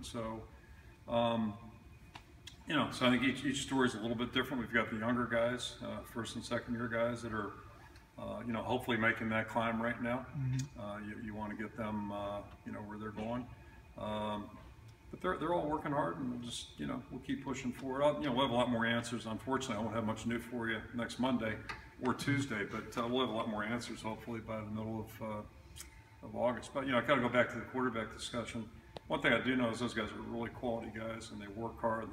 And so, you know, so I think each story is a little bit different. We've got the younger guys, first and second year guys that are, you know, hopefully making that climb right now. You want to get them, you know, where they're going. But they're all working hard, and we'll just, you know, we'll keep pushing forward. You know, we'll have a lot more answers. Unfortunately, I won't have much new for you next Monday or Tuesday, but we'll have a lot more answers hopefully by the middle of August. But, you know, I got to go back to the quarterback discussion. One thing I do know is those guys are really quality guys, and they work hard.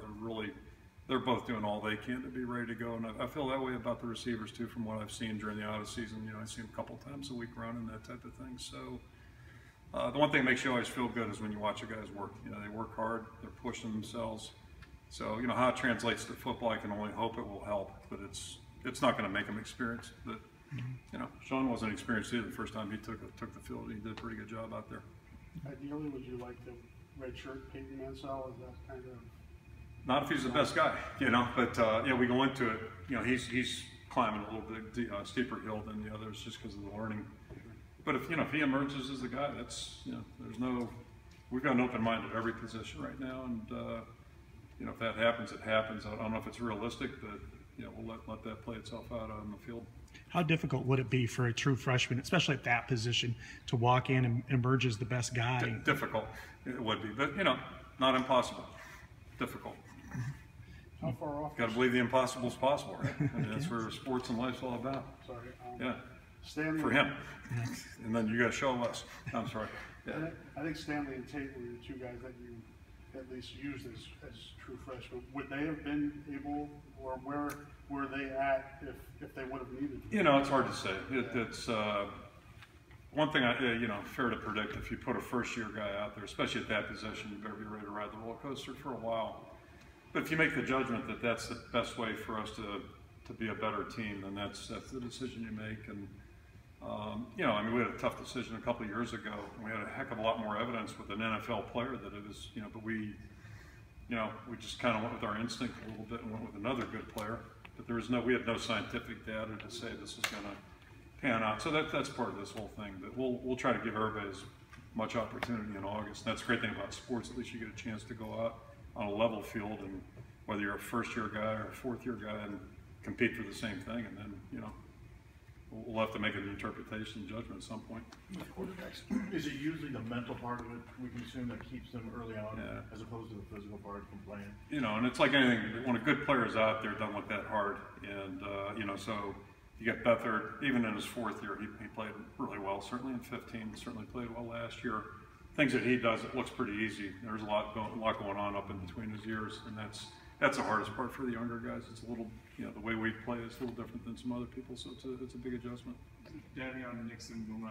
They're both doing all they can to be ready to go. And I feel that way about the receivers too, from what I've seen during the out of season. You know, I see them a couple times a week running, that type of thing. So. The one thing that makes you always feel good is when you watch your guys work. You know, they work hard, they're pushing themselves. So, you know, how it translates to football, I can only hope it will help, but it's not going to make them experienced. But, you know, Sean wasn't experienced either the first time he took the field. He did a pretty good job out there. Ideally, would you like to redshirt Peyton Mansell? Is that kind of... Not if he's the best guy, you know, but, you know, we go into it, you know, he's climbing a little bit steeper hill than the others just because of the learning. But if, you know, if he emerges as the guy, that's, you know, we've got an open mind at every position right now, and you know, if that happens, it happens. I don't know if it's realistic, but you know, we'll let that play itself out on the field. How difficult would it be for a true freshman, especially at that position, to walk in and emerge as the best guy? Difficult, it would be, but you know, not impossible. Difficult. How far off? Got to believe the impossible is possible, right? I mean, that's where sports and life's all about. Sorry. Yeah. Stanley, for him, and then you got to show us. I'm sorry. Yeah. I think Stanley and Tate were the two guys that you at least used as true freshmen. Would they have been able, or where were they at if they would have needed to? You know, it's hard to say. It's one thing, you know, fair to predict. If you put a first-year guy out there, especially at that position, you better be ready to ride the roller coaster for a while. But if you make the judgment that that's the best way for us to be a better team, then that's the decision you make. And you know, I mean, we had a tough decision a couple of years ago, and we had a heck of a lot more evidence with an NFL player that it was, you know, but we just kind of went with our instinct a little bit and went with another good player. But we had no scientific data to say this is going to pan out. So that's part of this whole thing. But we'll try to give everybody as much opportunity in August. And that's the great thing about sports. At least you get a chance to go out on a level field, and whether you're a first-year guy or a fourth-year guy, and compete for the same thing, and then, you know, we'll have to make an interpretation and judgment at some point. Is it usually the mental part of it, we can assume, that keeps them early on, as opposed to the physical part from playing? You know, and it's like anything, when a good player is out there, it doesn't look that hard. And, you know, so you get Beathard, even in his fourth year, he played really well, certainly in 15, certainly played well last year. Things that he does, it looks pretty easy. There's a lot going on up in between his years, and that's the hardest part for the younger guys. It's a little, you know, the way we play is a little different than some other people, so it's a big adjustment. Danny, on Nixon will not